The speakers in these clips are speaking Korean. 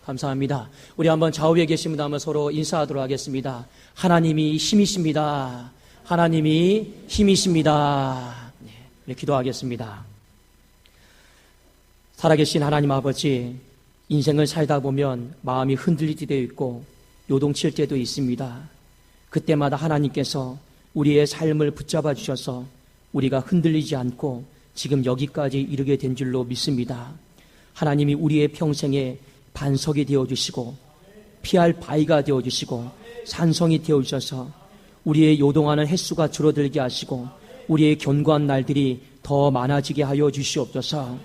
감사합니다. 우리 한번 좌우에 계신 분 한번 서로 인사하도록 하겠습니다. 하나님이 힘이십니다. 하나님이 힘이십니다. 네, 우리 기도하겠습니다. 살아계신 하나님 아버지, 인생을 살다 보면 마음이 흔들릴 때도 있고 요동칠 때도 있습니다. 그때마다 하나님께서 우리의 삶을 붙잡아 주셔서 우리가 흔들리지 않고 지금 여기까지 이르게 된 줄로 믿습니다. 하나님이 우리의 평생에 반석이 되어주시고 피할 바위가 되어주시고 산성이 되어주셔서 우리의 요동하는 횟수가 줄어들게 하시고 우리의 견고한 날들이 더 많아지게 하여 주시옵소서.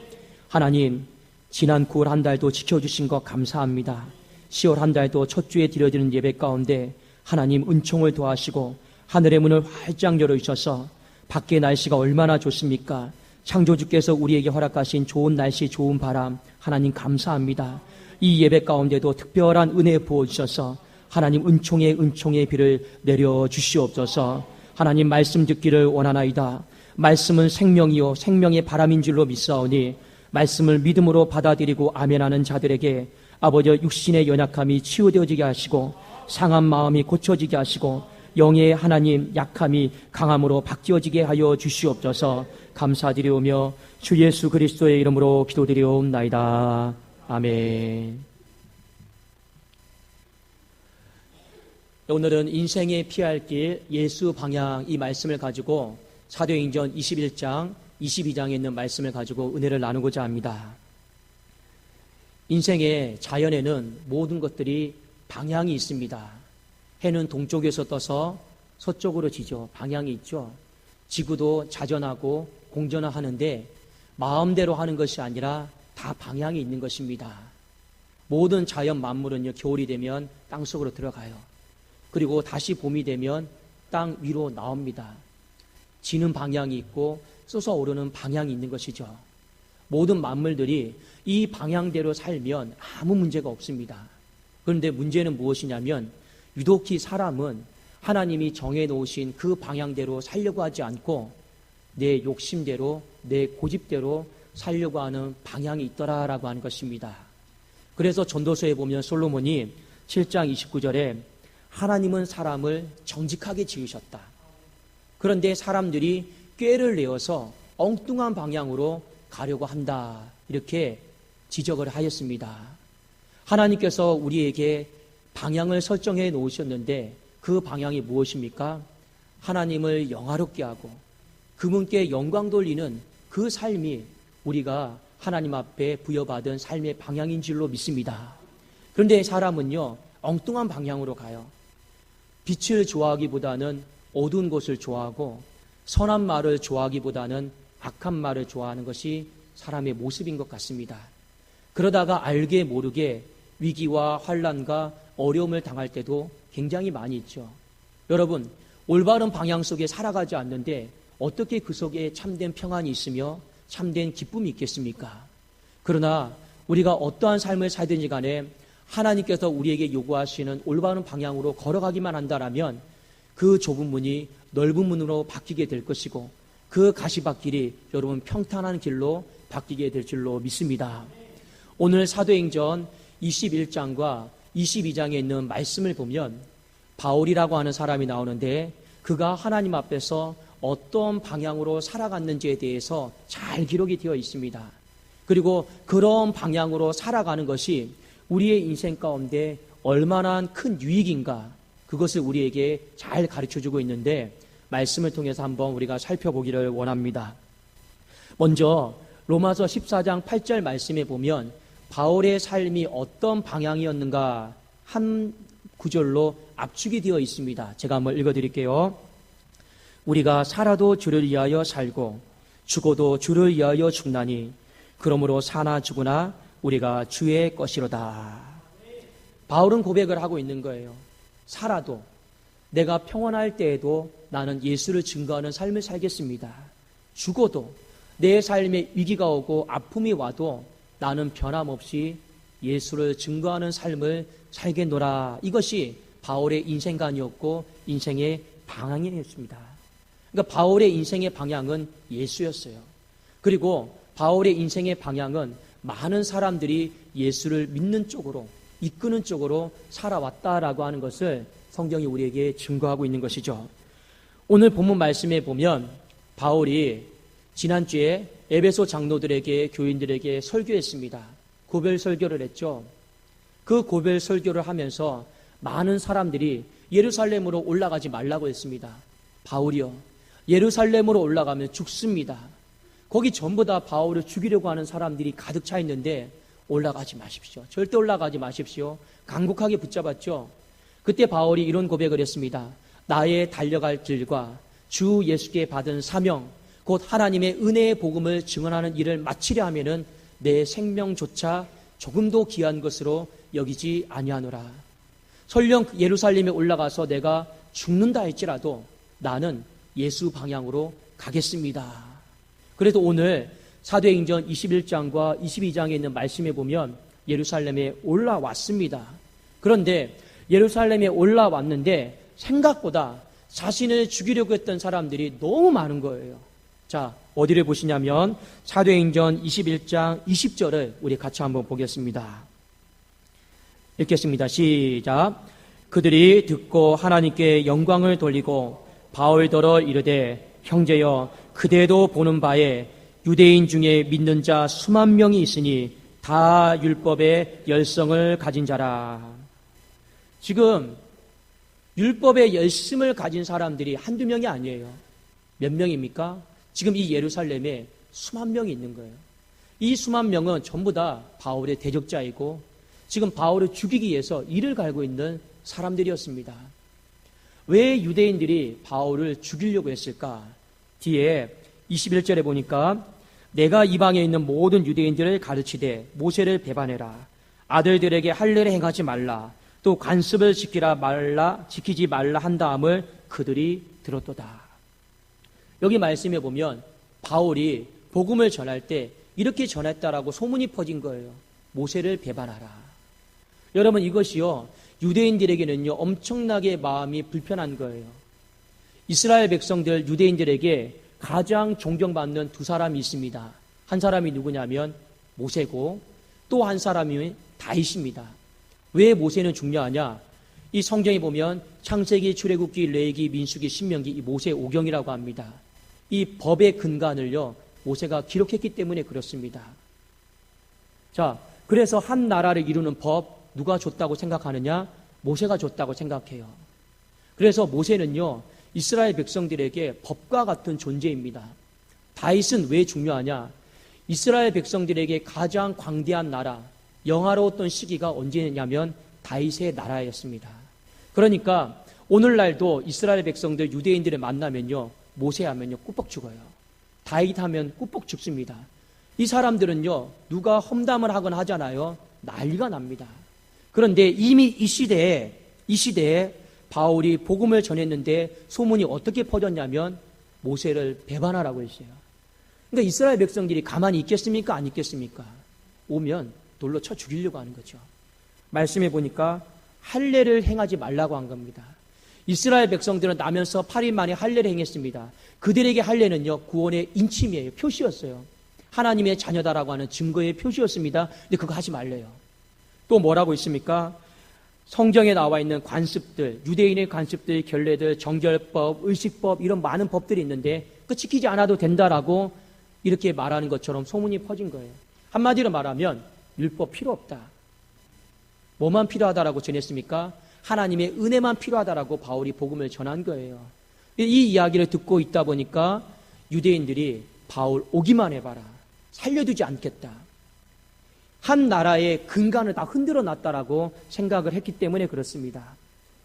하나님, 지난 9월 한 달도 지켜주신 것 감사합니다. 10월 한 달도 첫 주에 드려지는 예배 가운데 하나님 은총을 더하시고 하늘의 문을 활짝 열어주셔서 밖의 날씨가 얼마나 좋습니까? 창조주께서 우리에게 허락하신 좋은 날씨, 좋은 바람, 하나님 감사합니다. 이 예배 가운데도 특별한 은혜 부어주셔서 하나님 은총의 비를 내려주시옵소서. 하나님 말씀 듣기를 원하나이다. 말씀은 생명이요 생명의 바람인 줄로 믿사오니 말씀을 믿음으로 받아들이고 아멘하는 자들에게 아버지 육신의 연약함이 치유되어지게 하시고 상한 마음이 고쳐지게 하시고 영의 하나님 약함이 강함으로 바뀌어지게 하여 주시옵소서. 감사드리오며 주 예수 그리스도의 이름으로 기도드리옵나이다. 아멘. 오늘은 인생의 피할 길 예수 방향 이 말씀을 가지고 사도행전 21장 22장에 있는 말씀을 가지고 은혜를 나누고자 합니다. 인생의 자연에는 모든 것들이 방향이 있습니다. 해는 동쪽에서 떠서 서쪽으로 지죠. 방향이 있죠. 지구도 자전하고 공전하는데 마음대로 하는 것이 아니라 다 방향이 있는 것입니다. 모든 자연 만물은요, 겨울이 되면 땅속으로 들어가요. 그리고 다시 봄이 되면 땅 위로 나옵니다. 지는 방향이 있고 솟아오르는 방향이 있는 것이죠. 모든 만물들이 이 방향대로 살면 아무 문제가 없습니다. 그런데 문제는 무엇이냐면 유독히 사람은 하나님이 정해놓으신 그 방향대로 살려고 하지 않고 내 욕심대로 내 고집대로 살려고 하는 방향이 있더라라고 하는 것입니다. 그래서 전도서에 보면 솔로몬이 7장 29절에 하나님은 사람을 정직하게 지으셨다. 그런데 사람들이 꾀를 내어서 엉뚱한 방향으로 가려고 한다. 이렇게 지적을 하였습니다. 하나님께서 우리에게 방향을 설정해 놓으셨는데 그 방향이 무엇입니까? 하나님을 영화롭게 하고 그분께 영광 돌리는 그 삶이 우리가 하나님 앞에 부여받은 삶의 방향인 줄로 믿습니다. 그런데 사람은요, 엉뚱한 방향으로 가요. 빛을 좋아하기보다는 어두운 곳을 좋아하고 선한 말을 좋아하기보다는 악한 말을 좋아하는 것이 사람의 모습인 것 같습니다. 그러다가 알게 모르게 위기와 환난과 어려움을 당할 때도 굉장히 많이 있죠. 여러분, 올바른 방향 속에 살아가지 않는데 어떻게 그 속에 참된 평안이 있으며 참된 기쁨이 있겠습니까? 그러나 우리가 어떠한 삶을 살든지 간에 하나님께서 우리에게 요구하시는 올바른 방향으로 걸어가기만 한다라면 그 좁은 문이 넓은 문으로 바뀌게 될 것이고 그 가시밭길이 여러분 평탄한 길로 바뀌게 될 줄로 믿습니다. 오늘 사도행전 21장과 22장에 있는 말씀을 보면 바울이라고 하는 사람이 나오는데 그가 하나님 앞에서 어떤 방향으로 살아갔는지에 대해서 잘 기록이 되어 있습니다. 그리고 그런 방향으로 살아가는 것이 우리의 인생 가운데 얼마나 큰 유익인가 그것을 우리에게 잘 가르쳐주고 있는데 말씀을 통해서 한번 우리가 살펴보기를 원합니다. 먼저 로마서 14장 8절 말씀에 보면 바울의 삶이 어떤 방향이었는가 한 구절로 압축이 되어 있습니다. 제가 한번 읽어드릴게요. 우리가 살아도 주를 위하여 살고 죽어도 주를 위하여 죽나니 그러므로 사나 죽으나 우리가 주의 것이로다. 바울은 고백을 하고 있는 거예요. 살아도 내가 평안할 때에도 나는 예수를 증거하는 삶을 살겠습니다. 죽어도 내 삶에 위기가 오고 아픔이 와도 나는 변함없이 예수를 증거하는 삶을 살겠노라. 이것이 바울의 인생관이었고 인생의 방향이었습니다. 그러니까 바울의 인생의 방향은 예수였어요. 그리고 바울의 인생의 방향은 많은 사람들이 예수를 믿는 쪽으로, 이끄는 쪽으로 살아왔다라고 하는 것을 성경이 우리에게 증거하고 있는 것이죠. 오늘 본문 말씀에 보면 바울이 지난주에 에베소 장로들에게, 교인들에게 설교했습니다. 고별 설교를 했죠. 그 고별 설교를 하면서 많은 사람들이 예루살렘으로 올라가지 말라고 했습니다. 바울이요, 예루살렘으로 올라가면 죽습니다. 거기 전부 다 바울을 죽이려고 하는 사람들이 가득 차 있는데 올라가지 마십시오. 절대 올라가지 마십시오. 간곡하게 붙잡았죠. 그때 바울이 이런 고백을 했습니다. 나의 달려갈 길과 주 예수께 받은 사명, 곧 하나님의 은혜의 복음을 증언하는 일을 마치려 하면은 내 생명조차 조금도 귀한 것으로 여기지 아니하노라. 설령 예루살렘에 올라가서 내가 죽는다 할지라도 나는 예수 방향으로 가겠습니다. 그래도 오늘 사도행전 21장과 22장에 있는 말씀에 보면 예루살렘에 올라왔습니다. 그런데 예루살렘에 올라왔는데 생각보다 자신을 죽이려고 했던 사람들이 너무 많은 거예요. 자, 어디를 보시냐면 사도행전 21장 20절을 우리 같이 한번 보겠습니다. 읽겠습니다. 시작. 그들이 듣고 하나님께 영광을 돌리고 바울더러 이르되 형제여, 그대도 보는 바에 유대인 중에 믿는 자 수만 명이 있으니 다 율법의 열성을 가진 자라. 지금 율법의 열심을 가진 사람들이 한두 명이 아니에요. 몇 명입니까? 지금 이 예루살렘에 수만 명이 있는 거예요. 이 수만 명은 전부 다 바울의 대적자이고 지금 바울을 죽이기 위해서 이를 갈고 있는 사람들이었습니다. 왜 유대인들이 바울을 죽이려고 했을까? 뒤에 21절에 보니까 내가 이방에 있는 모든 유대인들을 가르치되 모세를 배반해라. 아들들에게 할례를 행하지 말라. 또 관습을 지키지 말라 한 다음을 그들이 들었도다. 여기 말씀에 보면 바울이 복음을 전할 때 이렇게 전했다라고 소문이 퍼진 거예요. 모세를 배반하라. 여러분, 이것이요, 유대인들에게는요 엄청나게 마음이 불편한 거예요. 이스라엘 백성들, 유대인들에게 가장 존경받는 두 사람이 있습니다. 한 사람이 누구냐면 모세고 또 한 사람이 다윗입니다. 왜 모세는 중요하냐? 이 성경에 보면 창세기, 출애굽기, 레위기, 민수기, 신명기, 이 모세 오경이라고 합니다. 이 법의 근간을요 모세가 기록했기 때문에 그렇습니다. 자, 그래서 한 나라를 이루는 법 누가 줬다고 생각하느냐? 모세가 줬다고 생각해요. 그래서 모세는요 이스라엘 백성들에게 법과 같은 존재입니다. 다윗은 왜 중요하냐? 이스라엘 백성들에게 가장 광대한 나라, 영화로웠던 시기가 언제냐면 다윗의 나라였습니다. 그러니까 오늘날도 이스라엘 백성들, 유대인들을 만나면요 모세 하면요 꾸벅 죽어요. 다윗 하면 꾸벅 죽습니다. 이 사람들은요 누가 험담을 하거나 하잖아요, 난리가 납니다. 그런데 이미 이 시대에 바울이 복음을 전했는데 소문이 어떻게 퍼졌냐면 모세를 배반하라고 했어요. 그러니까 이스라엘 백성들이 가만히 있겠습니까? 안 있겠습니까? 오면 돌로 쳐 죽이려고 하는 거죠. 말씀해 보니까 할례를 행하지 말라고 한 겁니다. 이스라엘 백성들은 나면서 8일 만에 할례를 행했습니다. 그들에게 할례는요 구원의 인침이에요. 표시였어요. 하나님의 자녀다라고 하는 증거의 표시였습니다. 근데 그거 하지 말래요. 또 뭐라고 있습니까? 성경에 나와 있는 관습들, 유대인의 관습들, 결례들, 정결법, 의식법, 이런 많은 법들이 있는데 그 지키지 않아도 된다라고 이렇게 말하는 것처럼 소문이 퍼진 거예요. 한마디로 말하면 율법 필요 없다. 뭐만 필요하다라고 전했습니까? 하나님의 은혜만 필요하다라고 바울이 복음을 전한 거예요. 이 이야기를 듣고 있다 보니까 유대인들이 바울 오기만 해봐라, 살려두지 않겠다, 한 나라의 근간을 다 흔들어 놨다라고 생각을 했기 때문에 그렇습니다.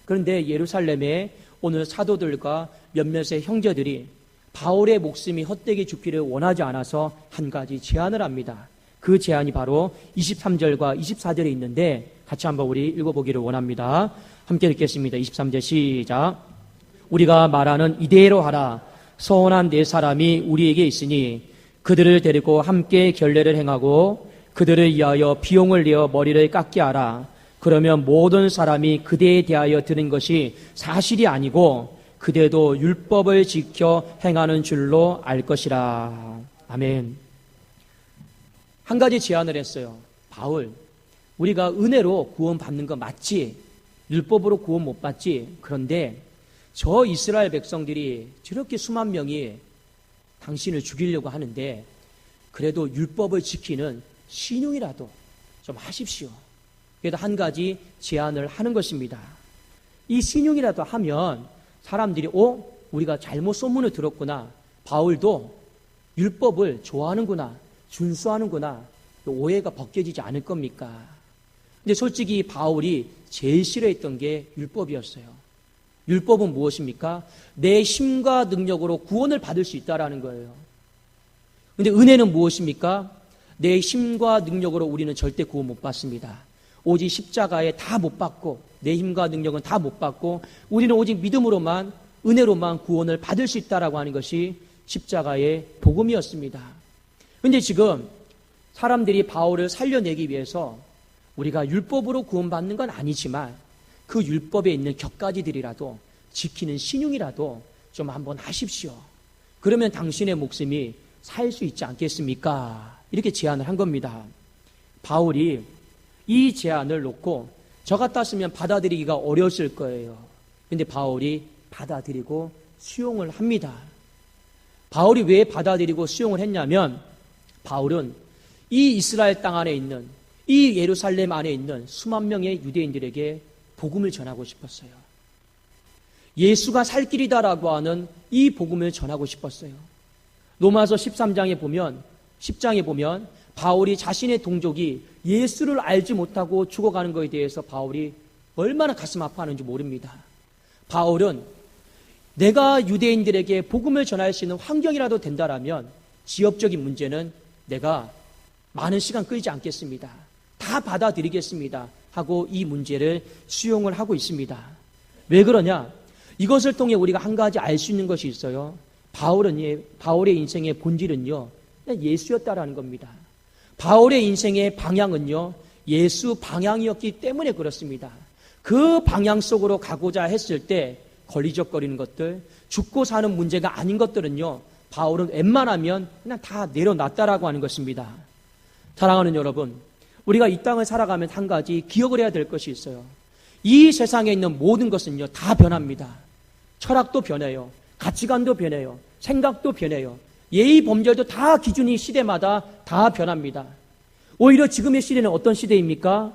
그런데 예루살렘에 오늘 사도들과 몇몇의 형제들이 바울의 목숨이 헛되게 죽기를 원하지 않아서 한 가지 제안을 합니다. 그 제안이 바로 23절과 24절에 있는데 같이 한번 우리 읽어보기를 원합니다. 함께 읽겠습니다. 23절 시작. 우리가 말하는 이대로 하라. 서원한 네 사람이 우리에게 있으니 그들을 데리고 함께 결례를 행하고 그들을 위하여 비용을 내어 머리를 깎게 하라. 그러면 모든 사람이 그대에 대하여 들은 것이 사실이 아니고 그대도 율법을 지켜 행하는 줄로 알 것이라. 아멘. 한 가지 제안을 했어요. 바울, 우리가 은혜로 구원받는 거 맞지? 율법으로 구원 못 받지? 그런데 저 이스라엘 백성들이 저렇게 수만 명이 당신을 죽이려고 하는데 그래도 율법을 지키는 신용이라도 좀 하십시오. 그래도 한 가지 제안을 하는 것입니다. 이 신용이라도 하면 사람들이 우리가 잘못 소문을 들었구나. 바울도 율법을 좋아하는구나. 준수하는구나. 오해가 벗겨지지 않을 겁니까? 근데 솔직히 바울이 제일 싫어했던 게 율법이었어요. 율법은 무엇입니까? 내 힘과 능력으로 구원을 받을 수 있다라는 거예요. 근데 은혜는 무엇입니까? 내 힘과 능력으로 우리는 절대 구원 못 받습니다. 오직 십자가에 다 못 받고 내 힘과 능력은 다 못 받고 우리는 오직 믿음으로만 은혜로만 구원을 받을 수 있다라고 하는 것이 십자가의 복음이었습니다. 그런데 지금 사람들이 바울을 살려내기 위해서 우리가 율법으로 구원받는 건 아니지만 그 율법에 있는 격가지들이라도 지키는 신용이라도 좀 한번 하십시오. 그러면 당신의 목숨이 살 수 있지 않겠습니까? 이렇게 제안을 한 겁니다. 바울이 이 제안을 놓고 저 같았으면 받아들이기가 어려웠을 거예요. 그런데 바울이 받아들이고 수용을 합니다. 바울이 왜 받아들이고 수용을 했냐면 바울은 이 이스라엘 땅 안에 있는 이 예루살렘 안에 있는 수만 명의 유대인들에게 복음을 전하고 싶었어요. 예수가 살 길이다라고 하는 이 복음을 전하고 싶었어요. 로마서 10장에 보면 바울이 자신의 동족이 예수를 알지 못하고 죽어가는 것에 대해서 바울이 얼마나 가슴 아파하는지 모릅니다. 바울은 내가 유대인들에게 복음을 전할 수 있는 환경이라도 된다라면 지역적인 문제는 내가 많은 시간 끌지 않겠습니다. 다 받아들이겠습니다. 하고 이 문제를 수용을 하고 있습니다. 왜 그러냐? 이것을 통해 우리가 한 가지 알 수 있는 것이 있어요. 바울의 인생의 본질은요, 예수였다라는 겁니다. 바울의 인생의 방향은요, 예수 방향이었기 때문에 그렇습니다. 그 방향 속으로 가고자 했을 때 걸리적거리는 것들, 죽고 사는 문제가 아닌 것들은요, 바울은 웬만하면 그냥 다 내려놨다라고 하는 것입니다. 사랑하는 여러분, 우리가 이 땅을 살아가면 한 가지 기억을 해야 될 것이 있어요. 이 세상에 있는 모든 것은요, 다 변합니다. 철학도 변해요. 가치관도 변해요. 생각도 변해요. 예의 범절도 다 기준이 시대마다 다 변합니다. 오히려 지금의 시대는 어떤 시대입니까?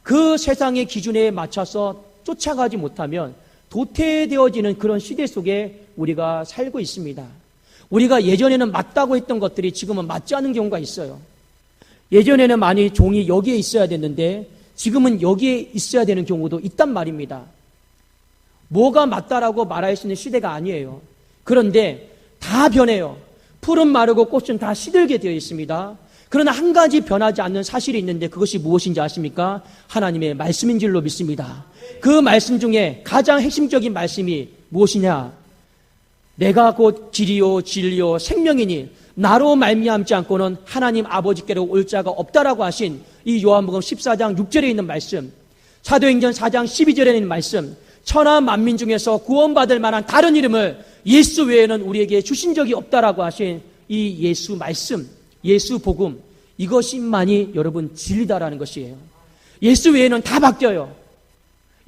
그 세상의 기준에 맞춰서 쫓아가지 못하면 도태되어지는 그런 시대 속에 우리가 살고 있습니다. 우리가 예전에는 맞다고 했던 것들이 지금은 맞지 않은 경우가 있어요. 예전에는 많이 종이 여기에 있어야 됐는데 지금은 여기에 있어야 되는 경우도 있단 말입니다. 뭐가 맞다라고 말할 수 있는 시대가 아니에요. 그런데 다 변해요. 풀은 마르고 꽃은 다 시들게 되어 있습니다. 그러나 한 가지 변하지 않는 사실이 있는데 그것이 무엇인지 아십니까? 하나님의 말씀인 줄로 믿습니다. 그 말씀 중에 가장 핵심적인 말씀이 무엇이냐? 내가 곧 길이요 진리요 생명이니 나로 말미암지 않고는 하나님 아버지께로 올 자가 없다라고 하신 이 요한복음 14장 6절에 있는 말씀, 사도행전 4장 12절에 있는 말씀, 천하 만민 중에서 구원받을 만한 다른 이름을 예수 외에는 우리에게 주신 적이 없다라고 하신 이 예수 말씀, 예수 복음, 이것만이 여러분 진리다라는 것이에요. 예수 외에는 다 바뀌어요.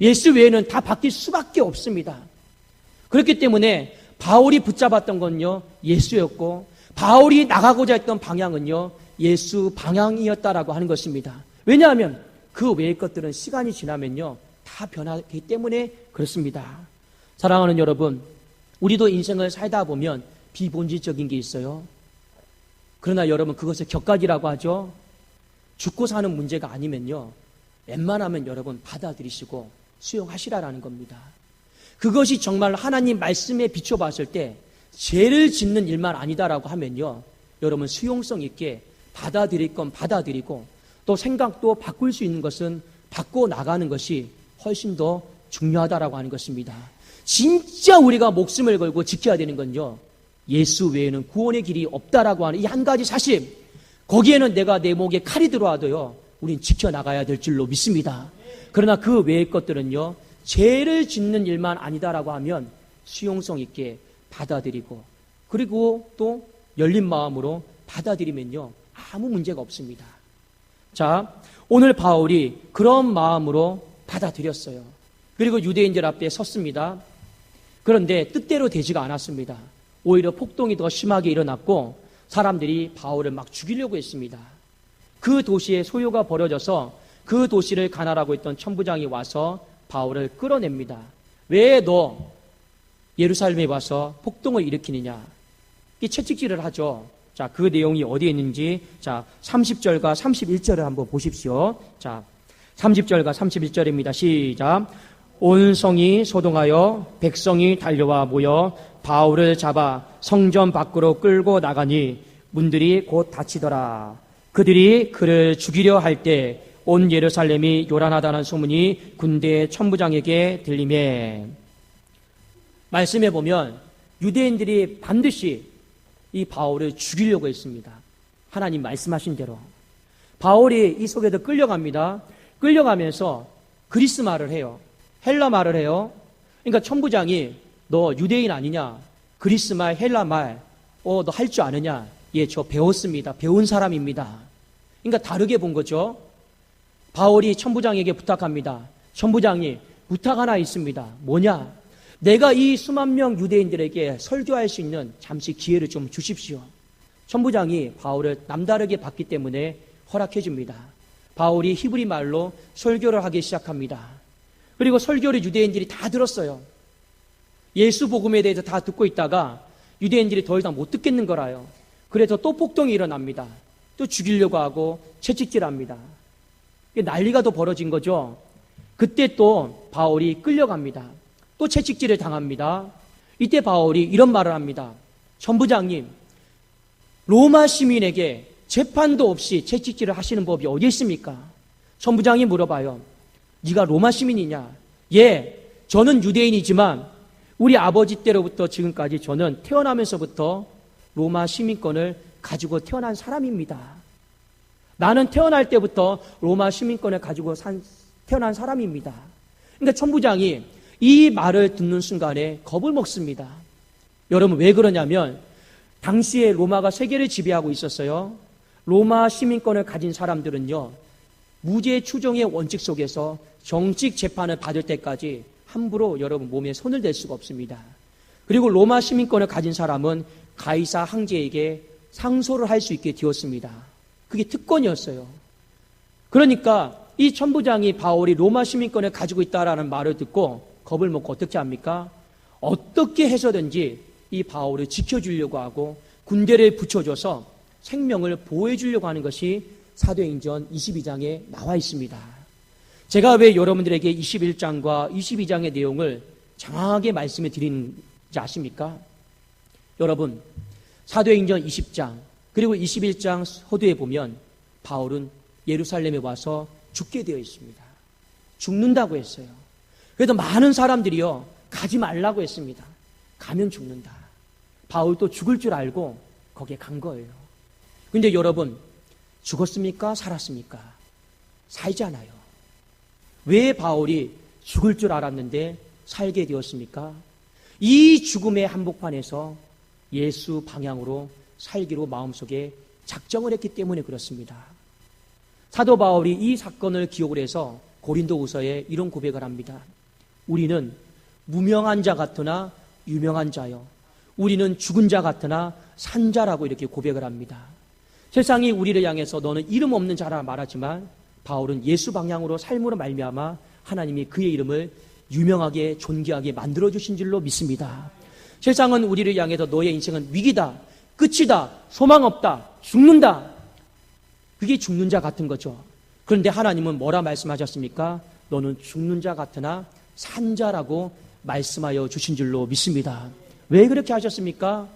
예수 외에는 다 바뀔 수밖에 없습니다. 그렇기 때문에 바울이 붙잡았던 건요, 예수였고 바울이 나가고자 했던 방향은요, 예수 방향이었다라고 하는 것입니다. 왜냐하면 그 외의 것들은 시간이 지나면요, 다 변하기 때문에 그렇습니다. 사랑하는 여러분, 우리도 인생을 살다 보면 비본질적인 게 있어요. 그러나 여러분, 그것을 격가지라고 하죠. 죽고 사는 문제가 아니면요, 웬만하면 여러분 받아들이시고 수용하시라라는 겁니다. 그것이 정말 하나님 말씀에 비춰봤을 때 죄를 짓는 일만 아니다라고 하면요, 여러분 수용성 있게 받아들일 건 받아들이고 또 생각도 바꿀 수 있는 것은 바꿔 나가는 것이 훨씬 더 중요하다라고 하는 것입니다. 진짜 우리가 목숨을 걸고 지켜야 되는 건요, 예수 외에는 구원의 길이 없다라고 하는 이 한 가지 사실, 거기에는 내가 내 목에 칼이 들어와도요, 우린 지켜나가야 될 줄로 믿습니다. 그러나 그 외의 것들은요, 죄를 짓는 일만 아니다라고 하면 수용성 있게 받아들이고 그리고 또 열린 마음으로 받아들이면요, 아무 문제가 없습니다. 자, 오늘 바울이 그런 마음으로 받아들였어요. 그리고 유대인들 앞에 섰습니다. 그런데 뜻대로 되지가 않았습니다. 오히려 폭동이 더 심하게 일어났고 사람들이 바울을 막 죽이려고 했습니다. 그 도시에 소요가 벌어져서 그 도시를 관할하고 있던 천부장이 와서 바울을 끌어냅니다. 왜 너 예루살렘에 와서 폭동을 일으키느냐? 이 채찍질을 하죠. 자, 그 내용이 어디에 있는지, 자, 30절과 31절을 한번 보십시오. 자, 30절과 31절입니다. 시작. 온 성이 소동하여 백성이 달려와 모여 바울을 잡아 성전 밖으로 끌고 나가니 문들이 곧 닫히더라. 그들이 그를 죽이려 할 때 온 예루살렘이 요란하다는 소문이 군대 천부장에게 들리매. 말씀해 보면 유대인들이 반드시 이 바울을 죽이려고 했습니다. 하나님 말씀하신 대로. 바울이 이 속에서 끌려갑니다. 끌려가면서 그리스 말을 해요. 헬라 말을 해요. 그러니까 천부장이 너 유대인 아니냐? 그리스 말, 헬라 말, 너 할 줄 아느냐? 예, 저 배웠습니다. 배운 사람입니다. 그러니까 다르게 본 거죠. 바울이 천부장에게 부탁합니다. 천부장이 부탁 하나 있습니다. 뭐냐? 내가 이 수만 명 유대인들에게 설교할 수 있는 잠시 기회를 좀 주십시오. 천부장이 바울을 남다르게 봤기 때문에 허락해 줍니다. 바울이 히브리 말로 설교를 하기 시작합니다. 그리고 설교를 유대인들이 다 들었어요. 예수 복음에 대해서 다 듣고 있다가 유대인들이 더 이상 못 듣겠는 거라요. 그래서 또 폭동이 일어납니다. 또 죽이려고 하고 채찍질합니다. 난리가 더 벌어진 거죠. 그때 또 바울이 끌려갑니다. 또 채찍질을 당합니다. 이때 바울이 이런 말을 합니다. 천부장님, 로마 시민에게 재판도 없이 채찍질을 하시는 법이 어디 있습니까? 천부장이 물어봐요. 네가 로마 시민이냐? 예, 저는 유대인이지만 우리 아버지 때로부터 지금까지 저는 태어나면서부터 로마 시민권을 가지고 태어난 사람입니다. 나는 태어날 때부터 로마 시민권을 가지고 태어난 사람입니다. 그러니까 천부장이 이 말을 듣는 순간에 겁을 먹습니다. 여러분 왜 그러냐면 당시에 로마가 세계를 지배하고 있었어요. 로마 시민권을 가진 사람들은요, 무죄 추정의 원칙 속에서 정직 재판을 받을 때까지 함부로 여러분 몸에 손을 댈 수가 없습니다. 그리고 로마 시민권을 가진 사람은 가이사 황제에게 상소를 할 수 있게 되었습니다. 그게 특권이었어요. 그러니까 이 천부장이 바울이 로마 시민권을 가지고 있다라는 말을 듣고 겁을 먹고 어떻게 합니까? 어떻게 해서든지 이 바울을 지켜주려고 하고 군대를 붙여줘서 생명을 보호해 주려고 하는 것이 사도행전 22장에 나와 있습니다. 제가 왜 여러분들에게 21장과 22장의 내용을 장황하게 말씀해 드리는지 아십니까? 여러분, 사도행전 20장 그리고 21장 서두에 보면 바울은 예루살렘에 와서 죽게 되어 있습니다. 죽는다고 했어요. 그래도 많은 사람들이요, 가지 말라고 했습니다. 가면 죽는다. 바울도 죽을 줄 알고 거기에 간 거예요. 근데 여러분, 죽었습니까? 살았습니까? 살잖아요. 왜 바울이 죽을 줄 알았는데 살게 되었습니까? 이 죽음의 한복판에서 예수 방향으로 살기로 마음속에 작정을 했기 때문에 그렇습니다. 사도 바울이 이 사건을 기억을 해서 고린도후서에 이런 고백을 합니다. 우리는 무명한 자 같으나 유명한 자요, 우리는 죽은 자 같으나 산 자라고 이렇게 고백을 합니다. 세상이 우리를 향해서 너는 이름 없는 자라 말하지만 바울은 예수 방향으로 삶으로 말미암아 하나님이 그의 이름을 유명하게 존귀하게 만들어주신 줄로 믿습니다. 세상은 우리를 향해서 너의 인생은 위기다, 끝이다, 소망 없다, 죽는다, 그게 죽는 자 같은 거죠. 그런데 하나님은 뭐라 말씀하셨습니까? 너는 죽는 자 같으나 산 자라고 말씀하여 주신 줄로 믿습니다. 왜 그렇게 하셨습니까?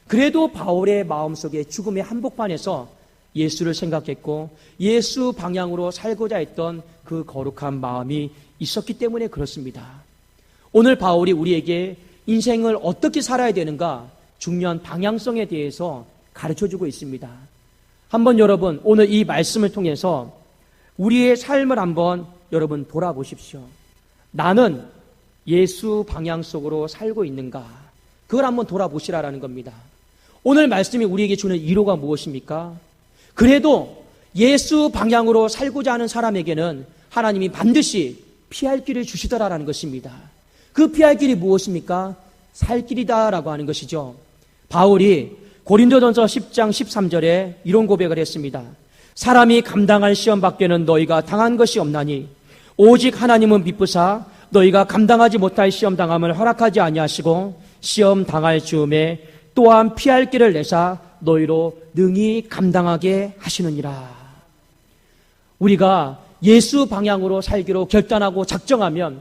그래도 바울의 마음속에 죽음의 한복판에서 예수를 생각했고 예수 방향으로 살고자 했던 그 거룩한 마음이 있었기 때문에 그렇습니다. 오늘 바울이 우리에게 인생을 어떻게 살아야 되는가 중요한 방향성에 대해서 가르쳐주고 있습니다. 한번 여러분 오늘 이 말씀을 통해서 우리의 삶을 한번 여러분 돌아보십시오. 나는 예수 방향 속으로 살고 있는가? 그걸 한번 돌아보시라라는 겁니다. 오늘 말씀이 우리에게 주는 위로가 무엇입니까? 그래도 예수 방향으로 살고자 하는 사람에게는 하나님이 반드시 피할 길을 주시더라라는 것입니다. 그 피할 길이 무엇입니까? 살 길이다라고 하는 것이죠. 바울이 고린도전서 10장 13절에 이런 고백을 했습니다. 사람이 감당할 시험 밖에는 너희가 당한 것이 없나니 오직 하나님은 미쁘사 너희가 감당하지 못할 시험 당함을 허락하지 아니하시고 시험 당할 즈음에 또한 피할 길을 내사 너희로 능히 감당하게 하시느니라. 우리가 예수 방향으로 살기로 결단하고 작정하면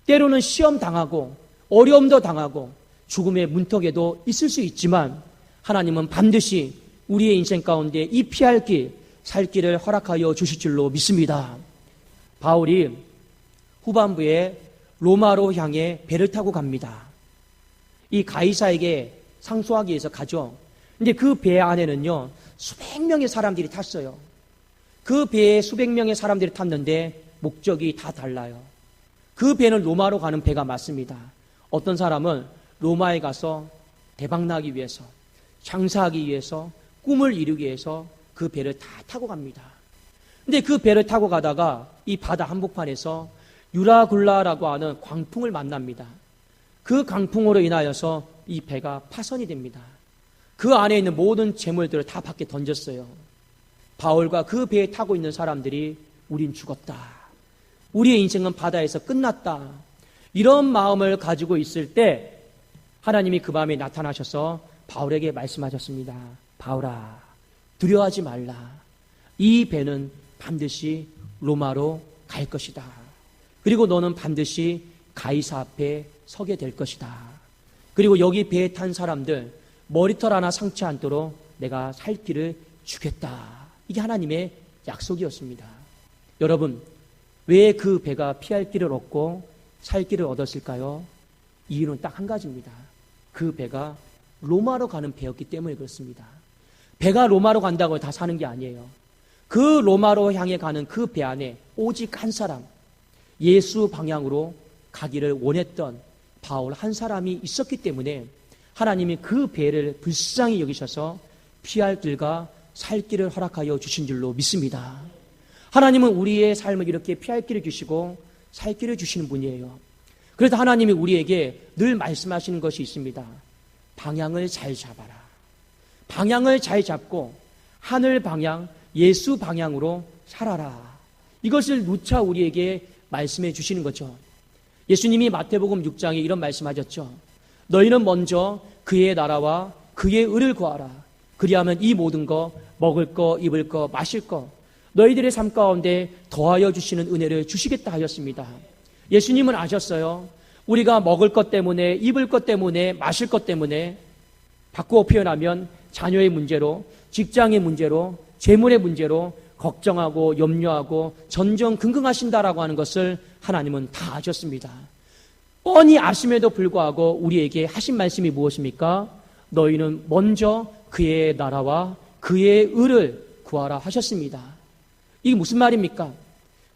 때로는 시험 당하고 어려움도 당하고 죽음의 문턱에도 있을 수 있지만 하나님은 반드시 우리의 인생 가운데 이 피할 길, 살 길을 허락하여 주실 줄로 믿습니다. 바울이 후반부에 로마로 향해 배를 타고 갑니다. 이 가이사에게 상소하기 위해서 가죠. 근데 그 배 안에는요, 수백 명의 사람들이 탔어요. 그 배에 수백 명의 사람들이 탔는데 목적이 다 달라요. 그 배는 로마로 가는 배가 맞습니다. 어떤 사람은 로마에 가서 대박나기 위해서, 장사하기 위해서, 꿈을 이루기 위해서 그 배를 다 타고 갑니다. 근데 그 배를 타고 가다가 이 바다 한복판에서 유라굴라라고 하는 광풍을 만납니다. 그 광풍으로 인하여서 이 배가 파손이 됩니다. 그 안에 있는 모든 재물들을 다 밖에 던졌어요. 바울과 그 배에 타고 있는 사람들이 우린 죽었다. 우리의 인생은 바다에서 끝났다. 이런 마음을 가지고 있을 때 하나님이 그 밤에 나타나셔서 바울에게 말씀하셨습니다. 바울아, 두려워하지 말라. 이 배는 반드시 로마로 갈 것이다. 그리고 너는 반드시 가이사 앞에 서게 될 것이다. 그리고 여기 배에 탄 사람들 머리털 하나 상치 않도록 내가 살 길을 주겠다. 이게 하나님의 약속이었습니다. 여러분, 왜 그 배가 피할 길을 얻고 살 길을 얻었을까요? 이유는 딱 한 가지입니다. 그 배가 로마로 가는 배였기 때문에 그렇습니다. 배가 로마로 간다고 다 사는 게 아니에요. 그 로마로 향해 가는 그 배 안에 오직 한 사람, 예수 방향으로 가기를 원했던 바울 한 사람이 있었기 때문에 하나님이 그 배를 불쌍히 여기셔서 피할 길과 살 길을 허락하여 주신 줄로 믿습니다. 하나님은 우리의 삶을 이렇게 피할 길을 주시고 살 길을 주시는 분이에요. 그래서 하나님이 우리에게 늘 말씀하시는 것이 있습니다. 방향을 잘 잡아라. 방향을 잘 잡고 하늘 방향, 예수 방향으로 살아라. 이것을 누차 우리에게 말씀해 주시는 거죠. 예수님이 마태복음 6장에 이런 말씀하셨죠. 너희는 먼저 그의 나라와 그의 의를 구하라. 그리하면 이 모든 거, 먹을 거, 입을 거, 마실 거, 너희들의 삶 가운데 더하여 주시는 은혜를 주시겠다 하셨습니다. 예수님은 아셨어요. 우리가 먹을 것 때문에, 입을 것 때문에, 마실 것 때문에, 바꾸어 표현하면 자녀의 문제로, 직장의 문제로, 재물의 문제로 걱정하고 염려하고 전전긍긍하신다라고 하는 것을 하나님은 다 아셨습니다. 뻔히 아심에도 불구하고 우리에게 하신 말씀이 무엇입니까? 너희는 먼저 그의 나라와 그의 의를 구하라 하셨습니다. 이게 무슨 말입니까?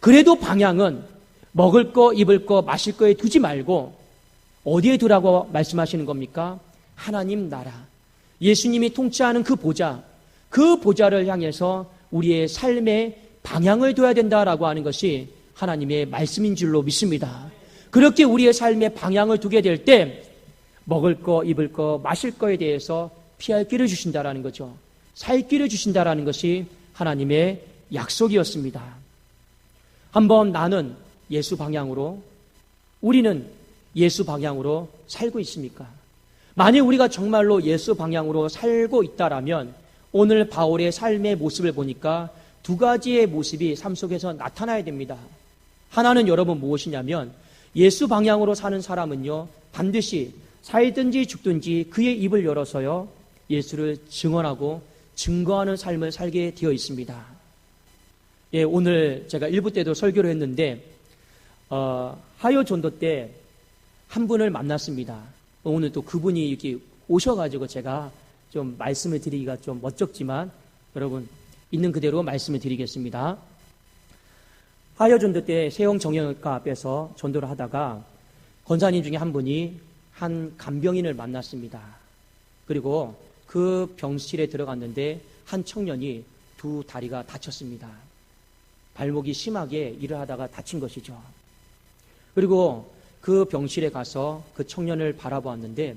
그래도 방향은 먹을 거, 입을 거, 마실 거에 두지 말고 어디에 두라고 말씀하시는 겁니까? 하나님 나라, 예수님이 통치하는 그 보좌, 그 보좌를 향해서 우리의 삶의 방향을 둬야 된다라고 하는 것이 하나님의 말씀인 줄로 믿습니다. 그렇게 우리의 삶의 방향을 두게 될 때 먹을 거, 입을 거, 마실 거에 대해서 피할 길을 주신다라는 거죠. 살 길을 주신다라는 것이 하나님의 약속이었습니다. 한번 나는 예수 방향으로, 우리는 예수 방향으로 살고 있습니까? 만약 우리가 정말로 예수 방향으로 살고 있다라면 오늘 바울의 삶의 모습을 보니까 두 가지의 모습이 삶 속에서 나타나야 됩니다. 하나는 여러분 무엇이냐면 예수 방향으로 사는 사람은요, 반드시 살든지 죽든지 그의 입을 열어서요, 예수를 증언하고 증거하는 삶을 살게 되어 있습니다. 예, 오늘 제가 1부 때도 설교를 했는데 하요 전도 때 한 분을 만났습니다. 오늘 또 그분이 이렇게 오셔가지고 제가 좀 말씀을 드리기가 좀 멋쩍지만 여러분 있는 그대로 말씀을 드리겠습니다. 하여 전도 때 세영 정형외과 앞에서 전도를 하다가 권사님 중에 한 분이 한 간병인을 만났습니다. 그리고 그 병실에 들어갔는데 한 청년이 두 다리가 다쳤습니다. 발목이 심하게 일을 하다가 다친 것이죠. 그리고 그 병실에 가서 그 청년을 바라보았는데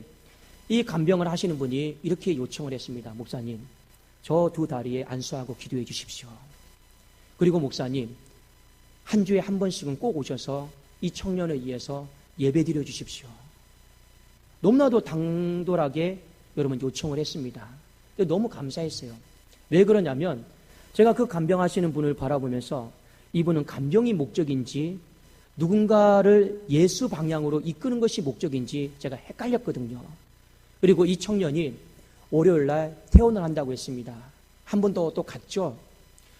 이 간병을 하시는 분이 이렇게 요청을 했습니다. 목사님, 저 두 다리에 안수하고 기도해 주십시오. 그리고 목사님, 한 주에 한 번씩은 꼭 오셔서 이 청년을 위해서 예배 드려 주십시오. 너무나도 당돌하게 여러분 요청을 했습니다. 너무 감사했어요. 왜 그러냐면 제가 그 간병하시는 분을 바라보면서 이분은 간병이 목적인지 누군가를 예수 방향으로 이끄는 것이 목적인지 제가 헷갈렸거든요. 그리고 이 청년이 월요일 날 퇴원을 한다고 했습니다. 한 번 더 또 갔죠.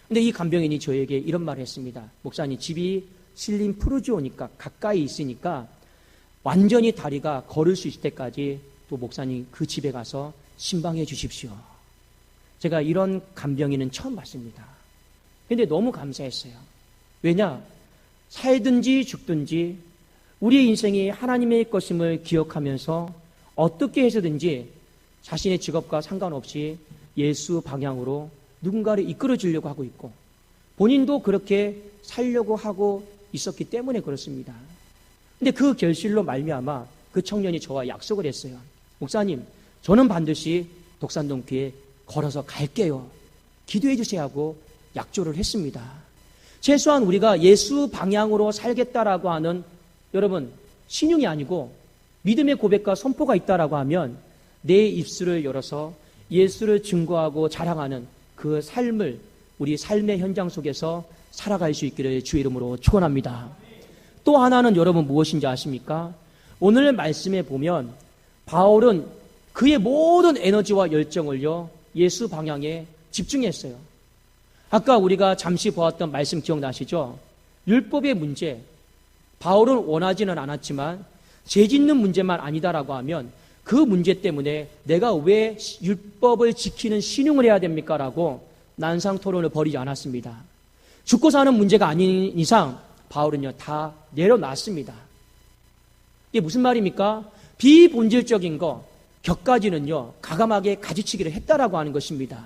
근데 이 간병인이 저에게 이런 말을 했습니다. 목사님, 집이 신림 푸르지오니까 가까이 있으니까 완전히 다리가 걸을 수 있을 때까지 또 목사님 그 집에 가서 신방해 주십시오. 제가 이런 간병인은 처음 봤습니다. 근데 너무 감사했어요. 왜냐? 살든지 죽든지 우리의 인생이 하나님의 것임을 기억하면서 어떻게 해서든지 자신의 직업과 상관없이 예수 방향으로 누군가를 이끌어 주려고 하고 있고 본인도 그렇게 살려고 하고 있었기 때문에 그렇습니다. 근데 그 결실로 말미암아 그 청년이 저와 약속을 했어요. 목사님, 저는 반드시 독산동교에 걸어서 갈게요. 기도해 주세요 하고 약조를 했습니다. 최소한 우리가 예수 방향으로 살겠다라고 하는 여러분 신용이 아니고 믿음의 고백과 선포가 있다라고 하면 내 입술을 열어서 예수를 증거하고 자랑하는 그 삶을 우리 삶의 현장 속에서 살아갈 수 있기를 주의 이름으로 축원합니다. 또 하나는 여러분 무엇인지 아십니까? 오늘 말씀에 보면 바울은 그의 모든 에너지와 열정을요 예수 방향에 집중했어요. 아까 우리가 잠시 보았던 말씀 기억나시죠? 율법의 문제, 바울은 원하지는 않았지만 죄 짓는 문제만 아니다라고 하면 그 문제 때문에 내가 왜 율법을 지키는 신용을 해야 됩니까? 라고 난상 토론을 벌이지 않았습니다. 죽고 사는 문제가 아닌 이상 바울은요 다 내려놨습니다. 이게 무슨 말입니까? 비본질적인 거, 격가지는요 가감하게 가지치기를 했다라고 하는 것입니다.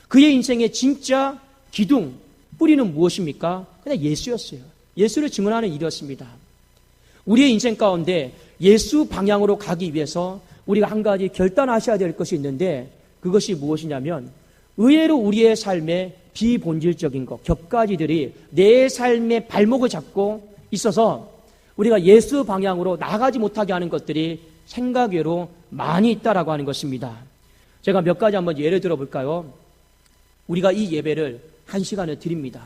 그의 인생의 진짜 기둥, 뿌리는 무엇입니까? 그냥 예수였어요. 예수를 증언하는 일이었습니다. 우리의 인생 가운데 예수 방향으로 가기 위해서 우리가 한 가지 결단하셔야 될 것이 있는데 그것이 무엇이냐면 의외로 우리의 삶에 비본질적인 것, 격가지들이 내 삶의 발목을 잡고 있어서 우리가 예수 방향으로 나가지 못하게 하는 것들이 생각 외로 많이 있다라고 하는 것입니다. 제가 몇 가지 한번 예를 들어볼까요? 우리가 이 예배를 1시간을 드립니다.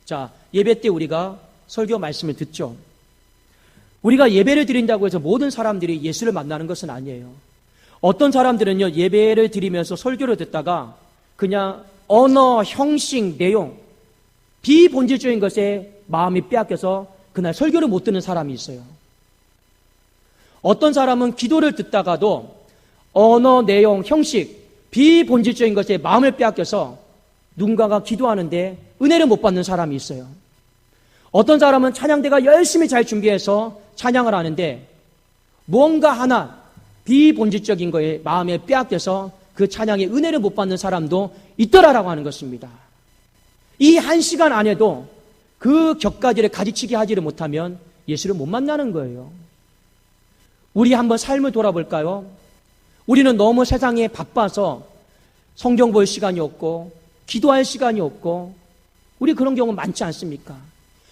자, 예배 때 우리가 설교 말씀을 듣죠. 우리가 예배를 드린다고 해서 모든 사람들이 예수를 만나는 것은 아니에요. 어떤 사람들은요, 예배를 드리면서 설교를 듣다가 그냥 언어, 형식, 내용, 비본질적인 것에 마음이 빼앗겨서 그날 설교를 못 듣는 사람이 있어요. 어떤 사람은 기도를 듣다가도 언어, 내용, 형식, 비본질적인 것에 마음을 빼앗겨서 누군가가 기도하는데 은혜를 못 받는 사람이 있어요. 어떤 사람은 찬양대가 열심히 잘 준비해서 찬양을 하는데 뭔가 하나 비본질적인 거에 마음에 빼앗겨서 그 찬양의 은혜를 못 받는 사람도 있더라라고 하는 것입니다. 이 1시간 안에도 그 격가지를 가지치기 하지를 못하면 예수를 못 만나는 거예요. 우리 한번 삶을 돌아볼까요? 우리는 너무 세상에 바빠서 성경 볼 시간이 없고 기도할 시간이 없고 우리 그런 경우 많지 않습니까?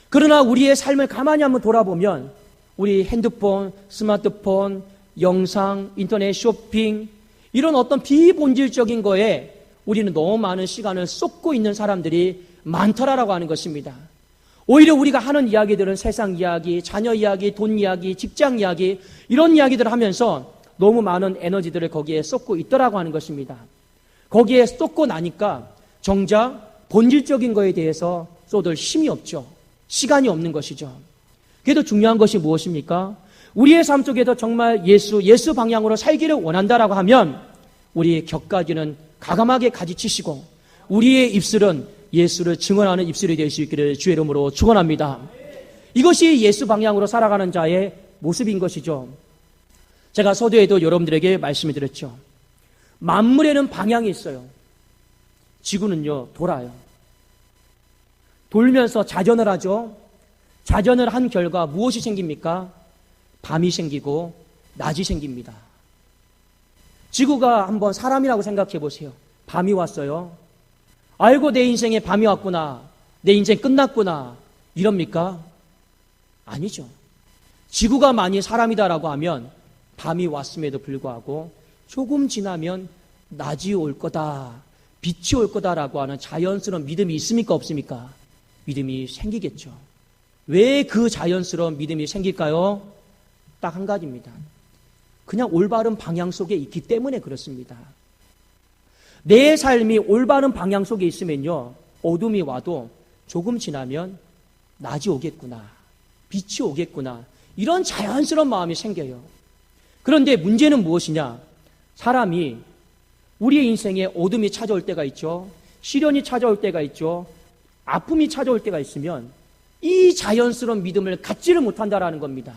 그러나 우리의 삶을 가만히 한번 돌아보면 우리 핸드폰, 스마트폰, 영상, 인터넷 쇼핑 이런 어떤 비본질적인 거에 우리는 너무 많은 시간을 쏟고 있는 사람들이 많더라라고 하는 것입니다. 오히려 우리가 하는 이야기들은 세상 이야기, 자녀 이야기, 돈 이야기, 직장 이야기 이런 이야기들을 하면서 너무 많은 에너지들을 거기에 쏟고 있더라고 하는 것입니다. 거기에 쏟고 나니까 정작 본질적인 거에 대해서 쏟을 힘이 없죠. 시간이 없는 것이죠. 그래도 중요한 것이 무엇입니까? 우리의 삶 속에서 정말 예수 방향으로 살기를 원한다라고 하면 우리의 격가지는 가감하게 가지치시고 우리의 입술은 예수를 증언하는 입술이 될 수 있기를 주의 이름으로 축원합니다. 이것이 예수 방향으로 살아가는 자의 모습인 것이죠. 제가 서두에도 여러분들에게 말씀을 드렸죠. 만물에는 방향이 있어요. 지구는요, 돌아요. 돌면서 자전을 하죠. 자전을 한 결과 무엇이 생깁니까? 밤이 생기고 낮이 생깁니다. 지구가 한번 사람이라고 생각해 보세요. 밤이 왔어요. 아이고, 내 인생에 밤이 왔구나. 내 인생 끝났구나. 이럽니까? 아니죠. 지구가 만일 사람이다라고 하면 밤이 왔음에도 불구하고 조금 지나면 낮이 올 거다, 빛이 올 거다라고 하는 자연스러운 믿음이 있습니까? 없습니까? 믿음이 생기겠죠. 왜 그 자연스러운 믿음이 생길까요? 딱 한 가지입니다. 그냥 올바른 방향 속에 있기 때문에 그렇습니다. 내 삶이 올바른 방향 속에 있으면요, 어둠이 와도 조금 지나면 낮이 오겠구나, 빛이 오겠구나, 이런 자연스러운 마음이 생겨요. 그런데 문제는 무엇이냐? 사람이 우리의 인생에 어둠이 찾아올 때가 있죠. 시련이 찾아올 때가 있죠. 아픔이 찾아올 때가 있으면 이 자연스러운 믿음을 갖지를 못한다라는 겁니다.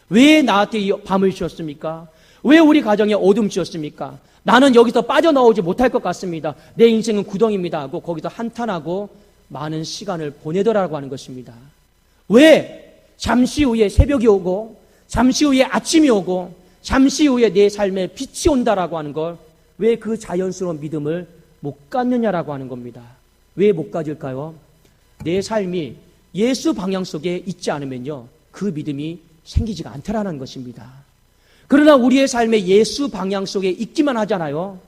왜 나한테 이 밤을 주었습니까? 왜 우리 가정에 어둠 주었습니까? 나는 여기서 빠져나오지 못할 것 같습니다. 내 인생은 구덩입니다 하고 거기서 한탄하고 많은 시간을 보내더라고 하는 것입니다. 왜? 잠시 후에 새벽이 오고 잠시 후에 아침이 오고 잠시 후에 내 삶에 빛이 온다라고 하는 걸 왜 그 자연스러운 믿음을 못 갖느냐라고 하는 겁니다. 왜 못 가질까요? 내 삶이 예수 방향 속에 있지 않으면요, 그 믿음이 생기지가 않더라는 것입니다. 그러나 우리의 삶에 예수 방향 속에 있기만 하잖아요.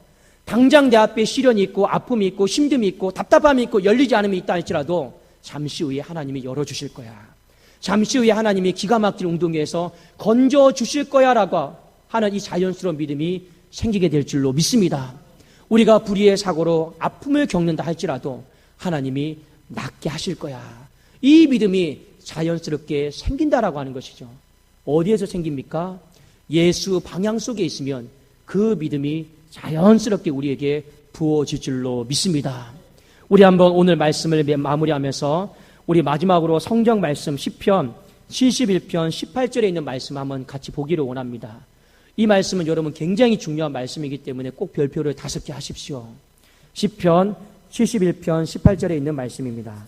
당장 내 앞에 시련이 있고 아픔이 있고 힘듦이 있고 답답함이 있고 열리지 않음이 있다 할지라도 잠시 후에 하나님이 열어주실 거야. 잠시 후에 하나님이 기가 막힌 웅덩이에서 건져주실 거야 라고 하는 이 자연스러운 믿음이 생기게 될 줄로 믿습니다. 우리가 불의의 사고로 아픔을 겪는다 할지라도 하나님이 낫게 하실 거야. 이 믿음이 자연스럽게 생긴다라고 하는 것이죠. 어디에서 생깁니까? 예수 방향 속에 있으면 그 믿음이 자연스럽게 우리에게 부어질 줄로 믿습니다. 우리 한번 오늘 말씀을 마무리하면서 우리 마지막으로 성경 말씀 시편 71편 18절에 있는 말씀 한번 같이 보기를 원합니다. 이 말씀은 여러분 굉장히 중요한 말씀이기 때문에 꼭 별표를 5개 하십시오. 시편 71편 18절에 있는 말씀입니다.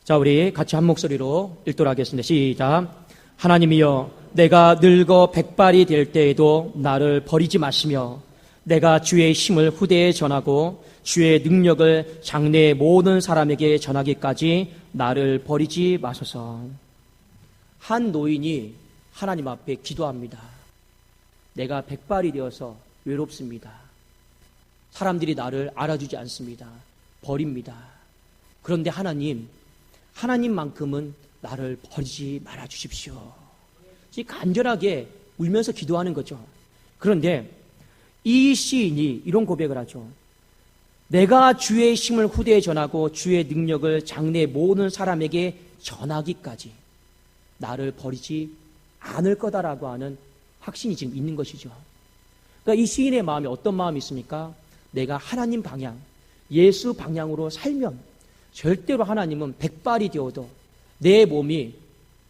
자, 우리 같이 한 목소리로 읽도록 하겠습니다. 시작. 하나님이여, 내가 늙어 백발이 될 때에도 나를 버리지 마시며 내가 주의 힘을 후대에 전하고 주의 능력을 장래의 모든 사람에게 전하기까지 나를 버리지 마소서. 한 노인이 하나님 앞에 기도합니다. 내가 백발이 되어서 외롭습니다. 사람들이 나를 알아주지 않습니다. 버립니다. 그런데 하나님만큼은 나를 버리지 말아 주십시오. 간절하게 울면서 기도하는 거죠. 그런데 이 시인이 이런 고백을 하죠. 내가 주의 힘을 후대에 전하고 주의 능력을 장래의 모든 사람에게 전하기까지 나를 버리지 않을 거다라고 하는 확신이 지금 있는 것이죠. 그러니까 이 시인의 마음에 어떤 마음이 있습니까? 내가 하나님 방향, 예수 방향으로 살면 절대로 하나님은 백발이 되어도 내 몸이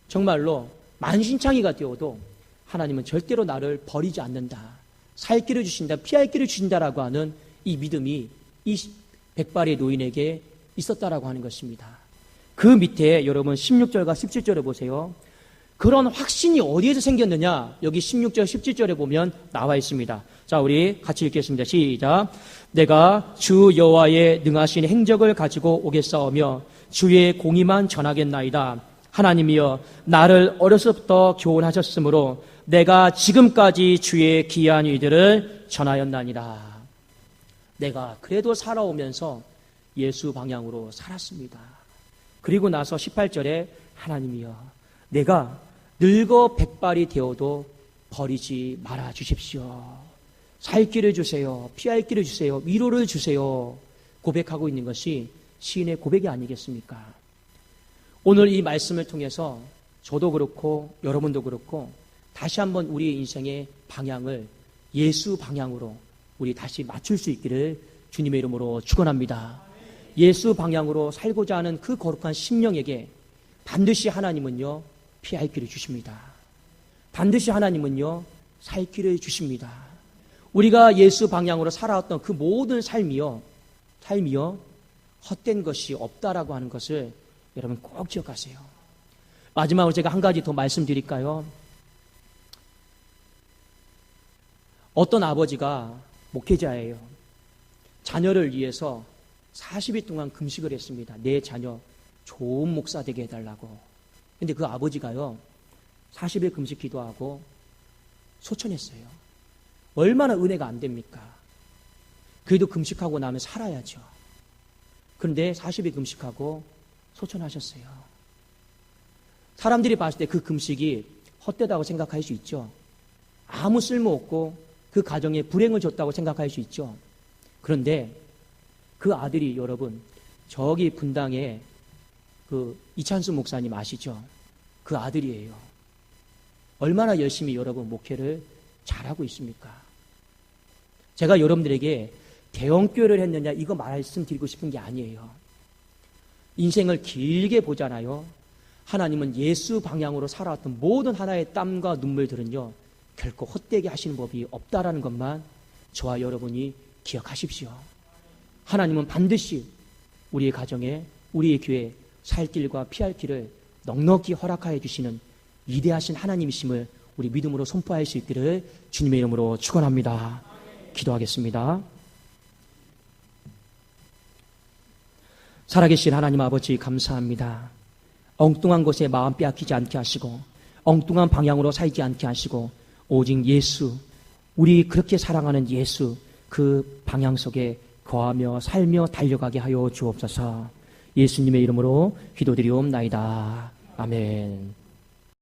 정말로 만신창이가 되어도 하나님은 절대로 나를 버리지 않는다. 살 길을 주신다, 피할 길을 주신다라고 하는 이 믿음이 이 백발의 노인에게 있었다라고 하는 것입니다. 그 밑에 여러분 16절과 17절에 보세요. 그런 확신이 어디에서 생겼느냐? 여기 16절, 17절에 보면 나와 있습니다. 자, 우리 같이 읽겠습니다. 시작. 내가 주 여호와의 능하신 행적을 가지고 오겠사오며 주의 공의만 전하겠나이다. 하나님이여, 나를 어려서부터 교훈하셨으므로 내가 지금까지 주의 기이한 일들을 전하였나니라. 내가 그래도 살아오면서 예수 방향으로 살았습니다. 그리고 나서 18절에 하나님이여, 내가 늙어 백발이 되어도 버리지 말아 주십시오. 살 길을 주세요. 피할 길을 주세요. 위로를 주세요. 고백하고 있는 것이 시인의 고백이 아니겠습니까? 오늘 이 말씀을 통해서 저도 그렇고 여러분도 그렇고 다시 한번 우리의 인생의 방향을 예수 방향으로 우리 다시 맞출 수 있기를 주님의 이름으로 축원합니다. 예수 방향으로 살고자 하는 그 거룩한 심령에게 반드시 하나님은요, 피할 길을 주십니다. 반드시 하나님은요, 살 길을 주십니다. 우리가 예수 방향으로 살아왔던 그 모든 삶이요, 헛된 것이 없다라고 하는 것을 여러분 꼭 기억하세요. 마지막으로 제가 한 가지 더 말씀드릴까요? 어떤 아버지가 목회자예요. 자녀를 위해서 40일 동안 금식을 했습니다. 내 자녀 좋은 목사 되게 해달라고. 근데 그 아버지가요, 40일 금식 기도하고 소천했어요. 얼마나 은혜가 안 됩니까? 그래도 금식하고 나면 살아야죠. 그런데 40일 금식하고 소천하셨어요. 사람들이 봤을 때 그 금식이 헛되다고 생각할 수 있죠. 아무 쓸모없고 그 가정에 불행을 줬다고 생각할 수 있죠. 그런데 그 아들이 여러분, 저기 분당에 그 이찬수 목사님 아시죠? 그 아들이에요. 얼마나 열심히 여러분 목회를 잘하고 있습니까? 제가 여러분들에게 대형교회를 했느냐 이거 말씀드리고 싶은 게 아니에요. 인생을 길게 보잖아요. 하나님은 예수 방향으로 살아왔던 모든 하나의 땀과 눈물들은요, 결코 헛되게 하시는 법이 없다라는 것만 저와 여러분이 기억하십시오. 하나님은 반드시 우리의 가정에, 우리의 교회에 살 길과 피할 길을 넉넉히 허락하여 주시는 위대하신 하나님이심을 우리 믿음으로 선포할 수 있기를 주님의 이름으로 축원합니다. 기도하겠습니다. 살아계신 하나님 아버지 감사합니다. 엉뚱한 것에 마음 빼앗기지 않게 하시고 엉뚱한 방향으로 살지 않게 하시고 오직 예수, 우리 그렇게 사랑하는 예수 그 방향 속에 거하며 살며 달려가게 하여 주옵소서. 예수님의 이름으로 기도드리옵나이다. 아멘.